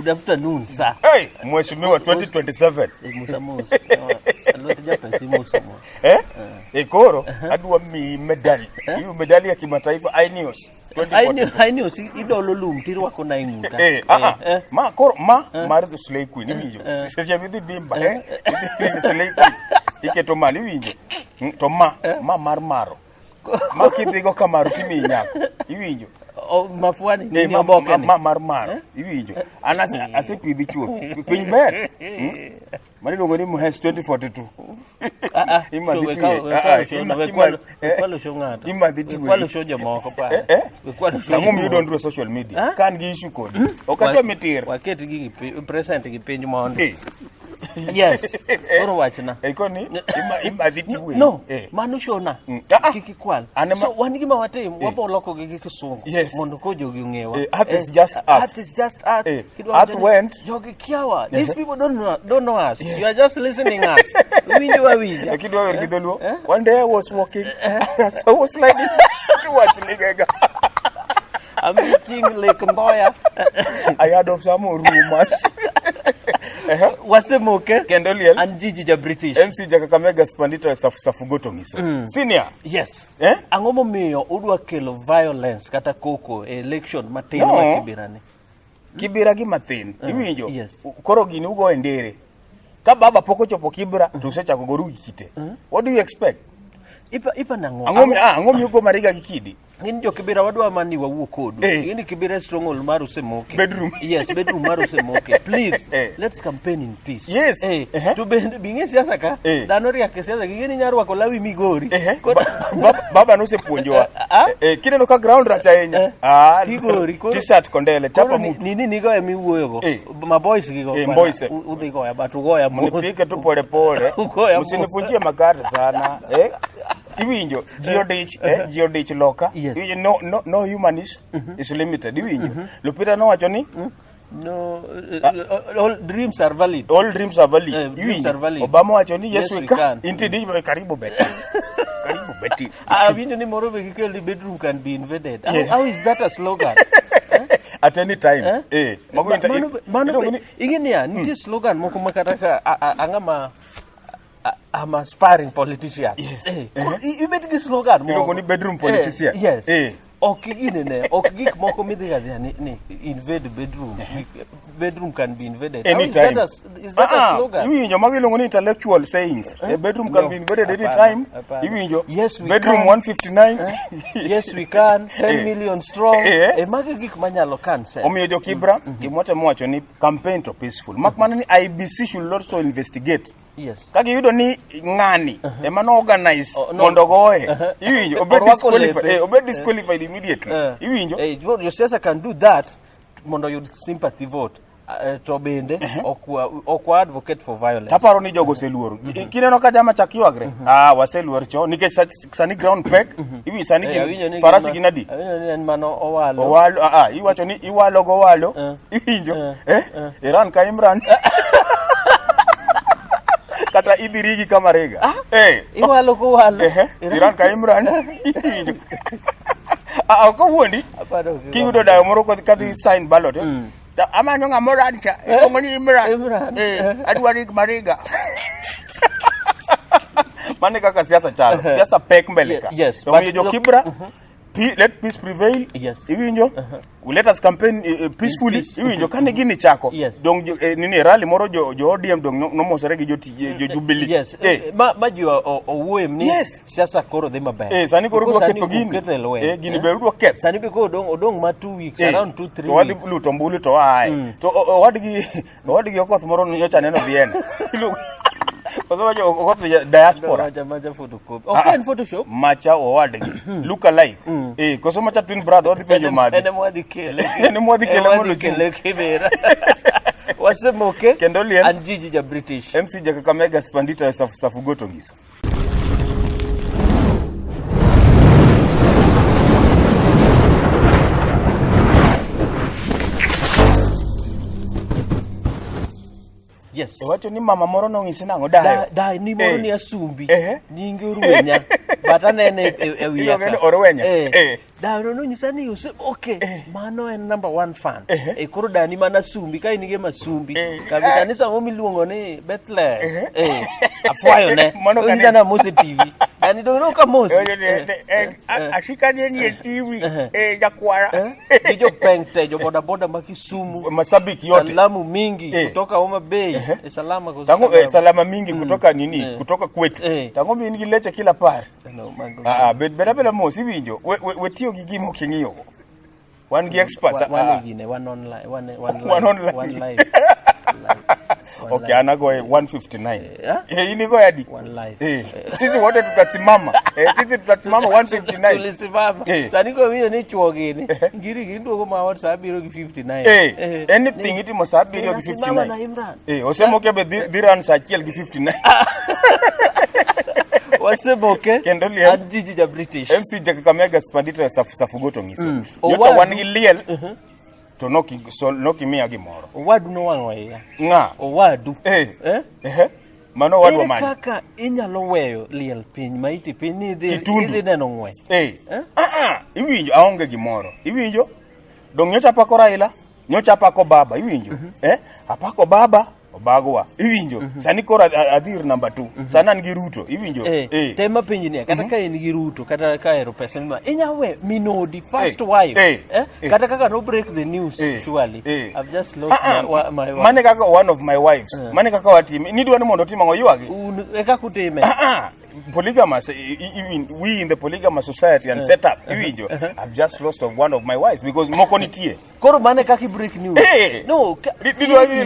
good afternoon, sir. Hey, Mheshimiwa 2027. Musa. Alwete Japan si Musa mo. Koro, adwa mi medali. Hiyo medali ya kimataifa iNews. iNews idolo lum tirwako na inguta. Ma koro mar the slay queen winjo. Sisi midhi bimba slay queen. Iketo mali winjo. To ma mar maro. Ma kidhigo kamaro timi nyako. Iwinjo. Mafuani ni maboke ni mar iwinjo asepidhi chuo piny ber mani luongo ni Muhes 2042 kwalo show jomoko pa nang'o miyo donro social media kan gi issue kodi okacha mitir waket gi present gi piny mondo yes oro wachna koni imadhiti we no mano shona kikikwal so wan gima watim wapo loko gi kisungu mondo ko jogi ng'ewa art is just art art went jogi kiawa these people don't know us you are just listening us winja kidwa wer kidoluo one day I was walking so was sliding towards Ligega I'm meeting Lake Mboya I heard of some rumors Wasemoke Kendoliel and Gigi ja British MC Jakakamega Spandita Safugoto Ngiso Senior yes ang'o momiyo udwa kelo violence kata koko election matin ma Kibira gi mathin iwinjo koro gini ugo endere ka baba poko chopo Kibra to usechako goru kite what do you expect ipa nango ang'o miyo Mariga gi Kidi ngin jo Kibira wadwa mani wawuok kodu ngini Kibira stronghold mar Usemoke bedroom bedroom mar Usemoke please let's campaign in peace yes to binge siasa ka dhano riake siasa ngini nyarwako lawi Migori baba no sepuonjowa kineno ka ground racha enya Migori t-shirt kondele chapa mutu nini nigo emiwuoyo go ma boys gigo udhi goya batu goya mnipike tu pole pole msinifunjie magari sana iwinjo geodich loka no human is limited iwinjo Lupita no wacho ni no all dreams are valid iwinjo Obama wacho ni yes we can intidi karibu beti winjo ni morobe kikeli bedroom can be invaded how is that a slogan at any time ingenia nitie slogan moko makata angama I'm a sparring politician. Yes. You bet gi slogan mo. You go ni bedroom politician. Yes. Gik moko midhiga ni invade bedroom. Bedroom can be invaded. Anytime. Is that a slogan? You magi intellectual sayings. A bedroom can be invaded anytime. Yes, we bedroom can. 159. Yes, we can. 10 million strong. Magi gik manyalo cancel. Omiyo jo Kibra gimote mwacho ni campaign to peaceful. Makmana ni IBC should also investigate. Yes. Kagi yudo ni ngani emano organize mondo goe iwinjo obed disqualified immediately iwinjo your siasa can do that mondo yud sympathy vote to bende okwa advocate for violence taparo ni jogo seluor kineno ka jama chak ywagre waseluor cho nikech sani ground peg iwi sani farasi ginadi en mano owalo iwacho ni iwalo go walo iwinjo Iran ka Imran kata idirigi kama Rega iwalo ko walo Iran ka Imran ko wuondi kiyudo dayo moro kadhi sign ballot amanyo ng'amoro ancha ng'oni Imran adwari Mariga mane kaka siasa chalo siasa pek mbele ka to jo Kibra let peace prevail iwinjo let us campaign peacefully iwinjo kane gini chako dong nini rally moro jo ODM dong no mosere gi jo Jubilee ma jo owuem ni siasa koro dhi maber sani koro dwa ketho gini be dwa ketho sani be koro odong ma 2 weeks around 2-3 weeks to wadi luto mbulu to to wadgi okoth moro nyocha neno bien Kosowacho okoth diaspora macha photocopy okay Photoshop macha owadgi look alike koso macha twin brother odhi penjo madi ene mwadhi kele mondo Kibera Wasemoke Kendoliel and Gigi ja British MC Jakakamega Spandita Safugoto Ngiso. Yes. Wacho ni mama moro no ng'isi nango dayo ni moro ni Asumbi nyinge Ruenya but anene e wiya ka orwenya Dano no nyisa ni okay mano en number 1 fan koro dani mana sumbi ka in gi masumbi ka kanisa mo miluongo ni Bethlehem afwayo ne nyisa na Mose TV dani do no ka Mose ashika ni TV jakwara jo pengte jo boda ma Kisumu masabiki yote salamu mingi kutoka Homa Bay salama kwa tango salama mingi kutoka nini kutoka kwetu tango mimi leche kila par beda Mose winjo we tiyo gi gimo king'iyo one gi experts one live okay anago 159 ini go yadi one live sisi wote tutasimama sisi tutasimama 159 tulisimama sani ko mimi ni chuo gini ngiri gindo ko ma wat sabiro gi 59 anything iti mo sabiro gi 59 osemo ke be diran sa kiel gi 59 Waseboke Jiji ja British MC Kakamega spanditra safugoto ngiso nyocha wan gi liel to noki miya gimoro owadu no wang'o iya nga owadu mano owadu mane kaka inyalo weyo liel piny ma iti piny ni idhi neno ng'we iwinjo aonge gimoro iwinjo dong nyocha apako Raila nyocha apako baba iwinjo apako baba Obagwa iwinjo sani koro adhir number 2 sana ngi Ruto iwinjo tema pinyi ni kata ka in gi Ruto kata ka ero pesa ni inyawe minodi first wife kata kaka no break the news surely I've just lost my wife mane kaka one of my wives mane kaka watimi ni dwani mondo timo ngoywagi eka kutime polygamous even we in the polygamous society and set up iwinjo I've just lost of one of my wives because moko nitie koro mane kaka break news no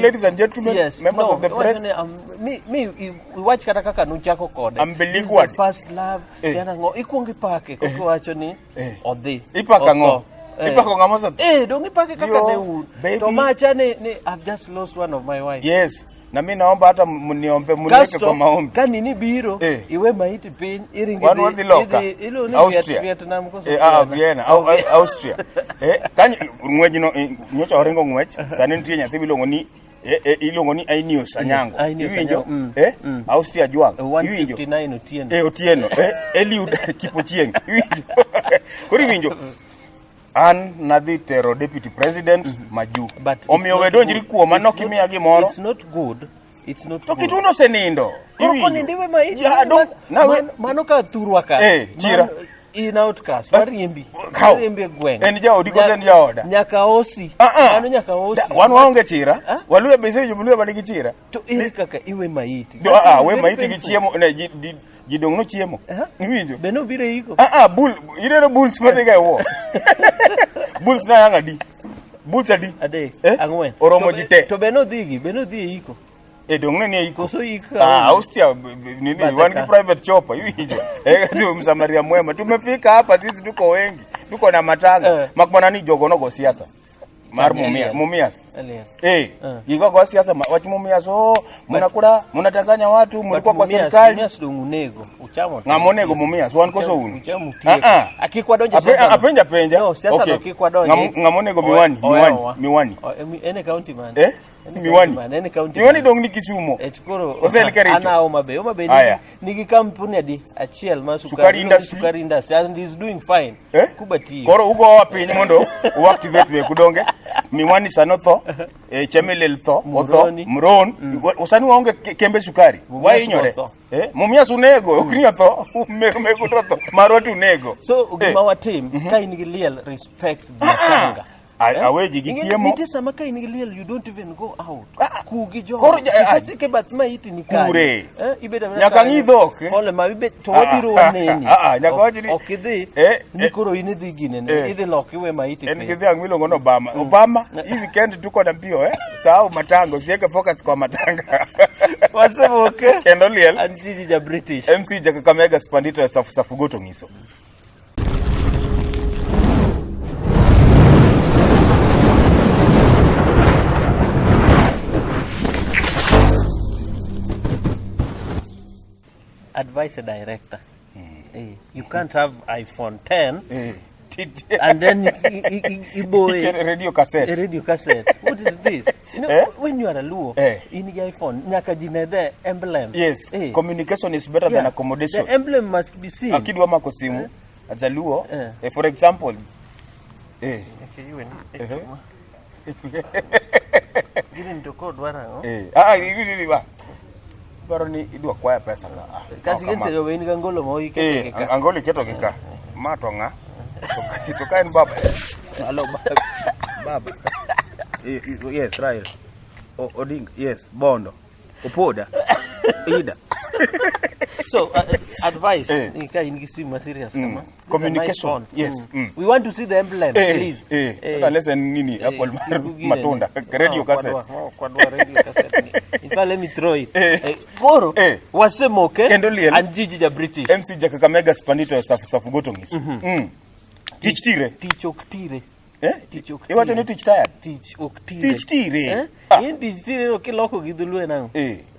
ladies and gentlemen members of the press me watch kata kaka nuchako kode the first love yana ngo ikuongi pake koko wacho ni odhi ipaka ngo ipako ngamosa dong ipake kaka ne to macha ni I've just lost one of my wife yes na mimi naomba hata mniombe mniweke kwa maombi kanini biro iwe maiti pin iringi ilo ni Vietnam ko Vienna Austria kanyi ngweji no nyocha oringo ngwech sani nitie nyathi bilongo ni ilongo ni Ainius Anyango iwinjo Austria Juang iwinjo 159 Otieno Otieno Eliud Kipochieng iwinjo kuri winjo an nadhi tero deputy president maju omiyo wedonjri kuoma nokimiya gimoro it's not good okituno senindo iwinjo nindiwe maiti mano ka thurwa ka chira in outcast mariembi gweng en jaodi ko sen jaoda nyaka osi mano nyaka osi wan waonge chira waluwe besejo mluwe manigi chira to kaka iwe maiti we maiti gi chiemo jidong no chiemo iwinjo beno biro iko bull ireno bulls madhiga wo bulls na yanga di bulls adi ade angwen oromo jite to beno dhi iko dong ne iko so ika Austria nini wan ki private chopper iwinjo tu msamaria mwema tumefika hapa sisi tuko wengi tuko na matanga makbana ni jogo no go siasa mar mumias go siasa wach mumias mnakula mnatanganya watu mlikuwa kwa serikali mumias dongunego uchamo ngamonego mumias wan koso unu uchamo akikwadonja sasa penja no siasa no kikwadonja ngamonego miwani ene county man miwani dong ni Kisumo ana Homa Bay nigi kampuni adi achiel ma sukari industry and is doing fine kubati koro ugo wapiny mondo uactivate we kudonge miwani sanotho chemelel tho mron usani waonge kembe sukari wainyore mumias unego okniyo tho mego tho marwatu unego so ugima watim ka in gi liel respect the aweji gi chiemo niti sama ka in gi liel you don't even go out kugi jo sike bat maiti ni kare kure ibeda nyaka ngidhok ole ma ibe to wabiro neni nyaka wachi ni okidhi nikoro inidhi gine idhi loki we maiti en gidhi angwilo ngono Obama hii weekend tuko na mbio saau matango sieke focus kwa matanga waseboke kendo liel Jiji ja British MC Kakamega spanditra safugoto ngiso advise a director you can't have iPhone 10 and then iboy radio cassette. A radio cassette. What is this? You know, when you are a Luo, in the iPhone, nyaka jinede emblem. Yes, communication is better than accommodation. The emblem must be seen. Akidwa makosimu, as a Luo, for example. Okay, you win. Gini ndoko dwara ngo. Baro ni idwa kwaya pesa ka. Kasi gense yo weni ngolo mo iketo kika. Angolo keto kika. Matonga. To kain baba. Hello baba. Yes, right. Oding, yes, Bondo. Opoda. Ida. So, advice. Serious, communication. Yes. We want to see the emblem, please. Listen, nini, Apple Matunda. Radio cassette. In fact, let me throw it. Goro, Wasemoke, and Gigi the British. MC Jakakamega Spanito Safu Gotongis. Teach tire. Teach oktire. You want to teach tired? Teach oktire. Teach tire. In teach tire, okay, loco gidulu now.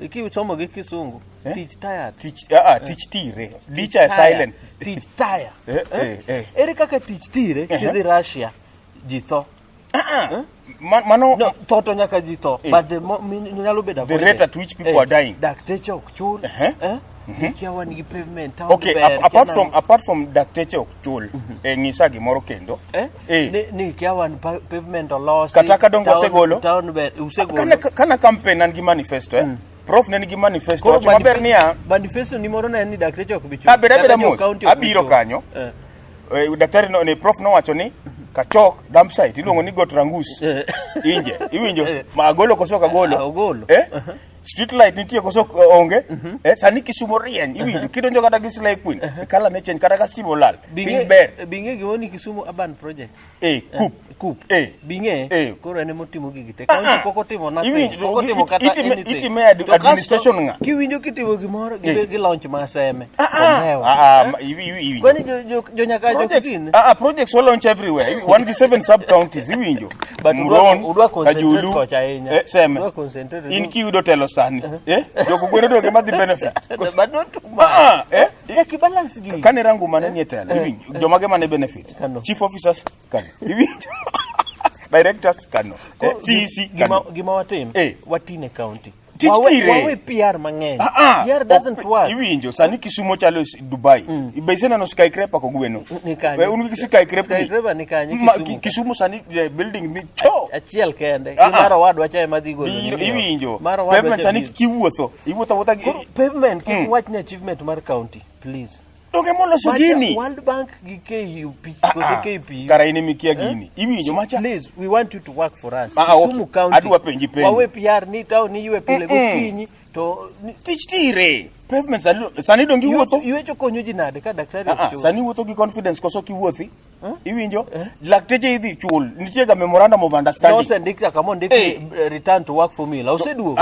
Iki uchomo geki sungu. Teach tired. Teach tire. Teacher silent. Teach tired. Erika ka teach tire kidi Russia. Jito. Mano no toto nyaka jito. But the rate at which people are dying. Dakteche okchul. Okay, apart from Dakteche okchul, ngisa gimoro kendo. Ni kiawan pavement loss. Kataka dongo segolo. Kana campaign and manifesto Prof neni manifesto maber niya manifesto ni moro na ni Dakteche okbichu. Abeda mos abiro kanyo. Daktari no ni prof no wacho ni kachok dump site iluongo ni got rangus inje iwinjo magolo koso kagolo street light nitie koso onge sani Kisumo rieny iwinjo kidonjo kata gi Slay Queen kala ne change kata ka simo lal binge gimoni Kisumo urban project coup binge koro ene motimo gigite kaunti poko timo na poko timo kata itime administration nga kiwinjo kitimo gimoro gi launch maseme kwani jo nyaka jo kidin projects will launch everywhere 1 sub counties iwinjo but udwa concentrate ko chaenya seme in kiudo telo sani joko gweno doge madhi benefit but not too much ki balance gi kane rangu maneni etelo iwinjo jomage mane benefit chief officers kan iwinjo directors kano CEC gima watim watine county wawe PR mang'eny PR doesn't work iwinjo sani Kisumo chalo Dubai ibesena no skyscraper ko gweno ungi skyscraper ni kanye Kisumo sani building ni cho achiel kende mara wadwa chae madhi golo iwinjo pavement sani kiwuotho iwuotho pavement kiwach ni achievement mar county please Doge molo sogini World Bank gi KUP kara ini mikia gini iwinjo macha please we want you to work for us Kisumu county adwa penji wawe PR ni tao ni yue pile gokinyi to teach tire pavement sani dongi wuotho iwecho konyo ji nade ka daktari sani wuotho gi confidence koso kiwuothi iwinjo lakteche idhi chul nitie ga memorandum of understanding no sendika kama ndiki return to work formula useduo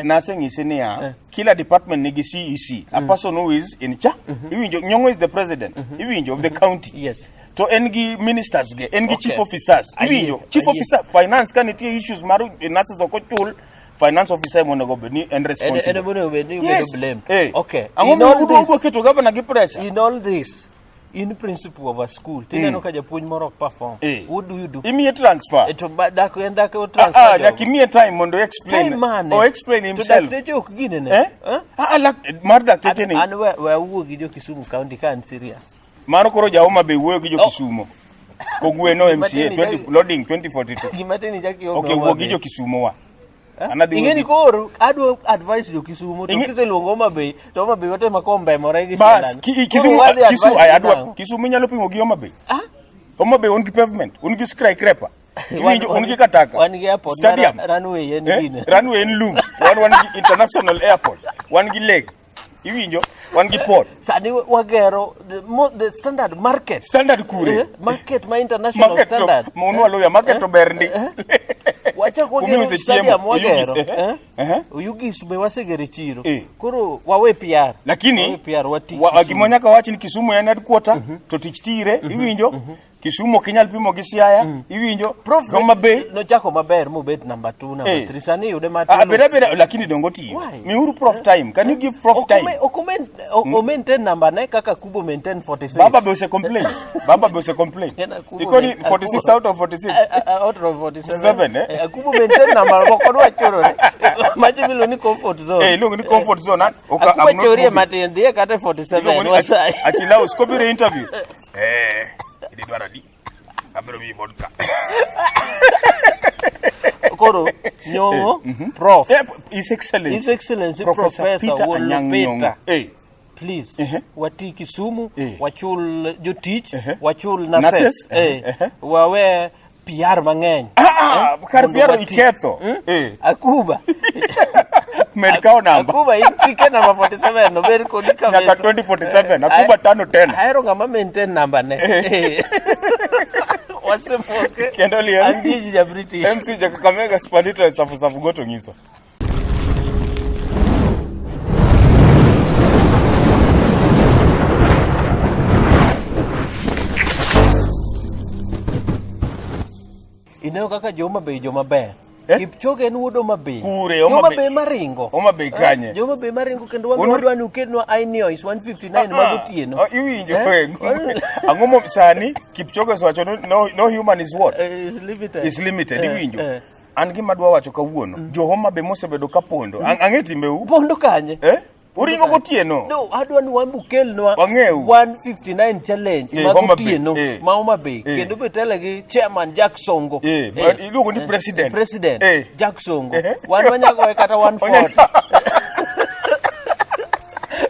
nase ngisi niya kila department nigi CEC a person who is in charge iwinjo Nyong'o is the president iwinjo of the county yes to engi ministers ge engi chief officers iwinjo chief officer finance kan nitie issues maru nurses okochul finance officer monego bedni and responsible blame okay in all this in principle of a school tineno ka japuonj moro perform what do you do immediate transfer to dak transfer yakimie time mondo explain or explain himself to dakteche ok gine ne mar dakteche ni an we wuo gi jo Kisumu county kan serious maro koro jaoma be wuoyo gi jo Kisumo kogweno MCA loading 2042 gimateni jaki okay wuo gi jo Kisumo wa ingeni koro adwa advice jo Kisumo to kiseluongo Homabay to Homabay wote makombe more gi bas Kisumo nyalo pimo gi Homabay Homabay on gi pavement on gi skyscraper on gi kataka on gi airport stadium runway en gine runway en lum one gi international airport one gi lake iwinjo one gi port sani wagero the standard market kure market ma international standard monwa loya market to berndi wacha kwa gero stadium wagero uyugis be wasegere chiro koro wawe PR lakini PR wati agimonya ka wachi ni Kisumu en headquarter to tich tire iwinjo Kisumu kinyal pimo gi Siaya, iwinjo. Homa Bay no chako maber mo bet number 2 number 3 sani yude matilo. Beda lakini dongo tiyo. Miuru Prof time. Can you give Prof time? O maintain number ne kaka Kubo maintain 46. Baba be ose complain. Ikoni 46 out of 46. Out of 47. Kubo maintain number ko kodwa choro. Maji bilo ni comfort zone. Lungu ni comfort zone. Kubo teoria matin die kata 47 wasai. Achila uskobire interview. Idi dwara di. Abiro mi vodka. Koro nyongo Prof. His Excellency Professor Peter Wolopeta. Please, wati Kisumu, wachul jotich, wachul nases, wawe PR mang'eny. Kar PR iketho. Akuba. Medikao namba. Akuba ikike namba 47 no beri kodika vesi. Nyaka 2047, Akuba 510. Haero ngama maintain namba ne. Wasemoke. Kendo liel. Anjiji ya British. MC Kakamega Spandito safu goto ngiso. Ineo kaka Homa Bay. Kipchoge en wuod Homa Bay. Homa Bay maringo. Homa Bay kanye. Homa Bay maringo kendo wadwa ni ukedwa Ineos 159 magotieno. Iwinjo Angomo sani Kipchoge wacho no human is what? Is limited. Iwinjo. An gima dwa wacho kawuono. Jo Homa Bay mosebedo ka pondo. Ang'eti mbeu. Pondo kanye? Uringo gotieno. No, adwa ni wambukelnwa 159 challenge magotieno ma Homa Bay. Kendo betele gi chairman Jack Songo. Iluongo ni president. Jack Songo. Wan wanyako kata 140.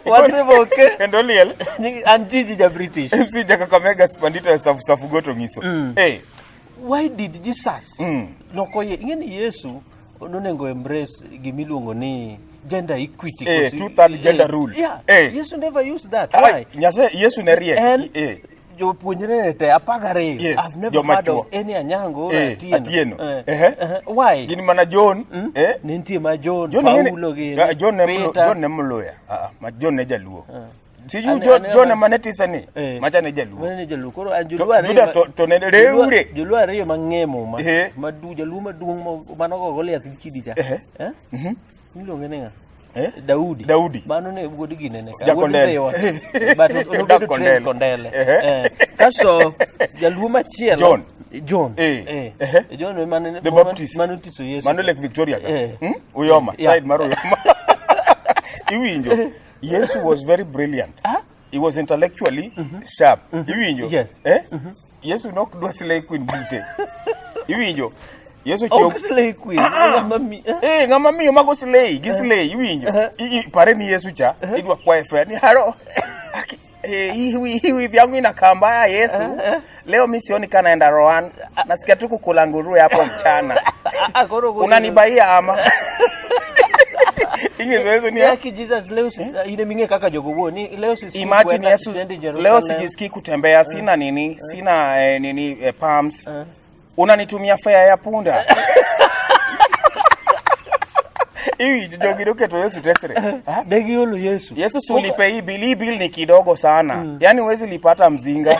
Wasemoke. Kendo liel. Anjiji ja British. MC Kakamega Spandito safu goto ngiso. Why did Jesus? Nokoye ingeni Yesu nonengo embrace gimiluongo ni gender equity. Two-third gender rule. Yesu never used that. Why? Yesu ne riek. Jo puonjre te apagare. I've never heard of any Anyango Atieno. Why? Gini mana John. Nintie ma John. Paulo gini. John ne mloya. Ma John ne jaluo. Si you John manetisa ni. Macha ne jaluo. Mane jaluo. Koro anjulwa Judas to ne reure. Julwa reyo mangemo ma. Madu jaluo maduong manogo Goliath chidija. Nilonge nenga. Daudi. Mano ne wuod ginene ka. Jakondele. But obedo train Kondele. Kaso jaluo machielo. John. John mane The Baptist. Manutiso Yesu. Mano Lake Victoria. Uyoma. Side maro Uyoma. Iwinjo. Yesu was very brilliant. He was intellectually sharp. Iwinjo. Yes. Yesu nok dwa slay queen bute. Iwinjo. Yesu chok slay queen. Ngama miyo mago slay, gislay iwinjo. Pare ni Yesu cha idwa kwa fe ni haro. Hiwi vyangu inakamba ya Yesu. Leo mimi sioni kana enda Rohan. Nasikia tu kukula nguruwe hapo mchana. Unanibaia ama? Ingezo ni yaki Jesus leo ine minge kaka jogogo ni leo sisi imagine Yesu leo sijisikii kutembea sina palms. Unanitumia fare ya punda. Hivi jogiroke to Yesu tesere. Degi yolo Yesu. Yesu sulipe hii bill ni kidogo sana. Yaani huwezi lipata mzinga.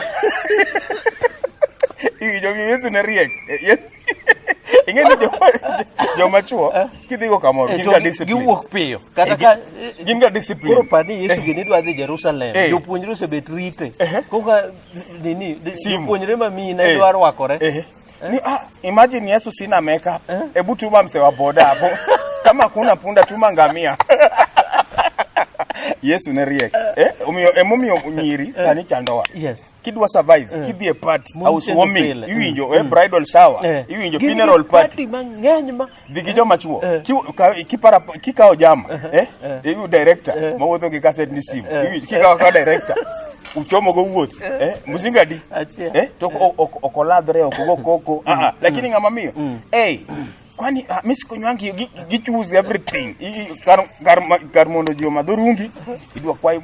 Hivi jogi Yesu ne riek. Ingeni jo machuo kidhigo kamoro ginga discipline. Giwuok piyo. Kata ginga discipline. Koro pani Yesu gini dwa dhi Jerusalem. Jopuonjre osebet rite. Koka nini jopuonjre mamine dwa rwakore. Imagine Yesu sina makeup. Ebu tuma mse wa boda hapo. Kama kuna punda tuma ngamia. Yesu ne riek. Emomio nyiri sani chandowa. Yes. Kidwa survive, kidhi party, housewarming, iwinjo bridal shower, iwinjo funeral party mang'eny ma dhigijo machuo. Kikao jama, iwu director, mawuotho gi kaset ni simu. Iwinjo kikao ka director. Uchomo go wuoth, muzinga di. To okoladre okogo koko. Lakini ngama miyo. Kwani misi kunywangi choose everything. Kar mondo jio madhurungi idwa kwai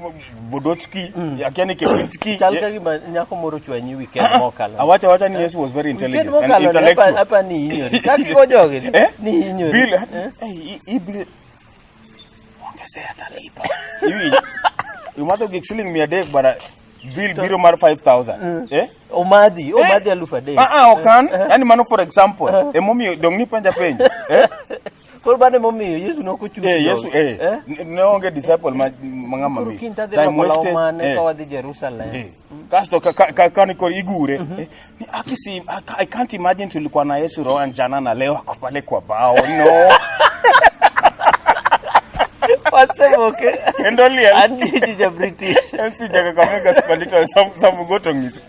Vodotski yakiani Kepinski. Chalka gi nyako moro chwanyi weekend mokalo. Awacha ni Yesu was very intelligent and intellectual. Hapa ni hinyori. Kaki ko jogi ni hinyori. Bill Bill ongezea talipa. Hivi umadho gik shilling 100 bara bill biro mar 5000 Omadhi alufa de okan yani mano for example emomiyo dong ni penja penja kor bane momiyo Yesu nokochuno Yesu ne onge disciple mangama mi time wasted ka wadhi Jerusalem kasto kani kor igure ni akisi I can't imagine tulikuwa na Yesu roho jana na leo ako pale kwa bao no Wasemoke Kendoliel Andi jija British Ensi jaga kamega spalito samu gotongis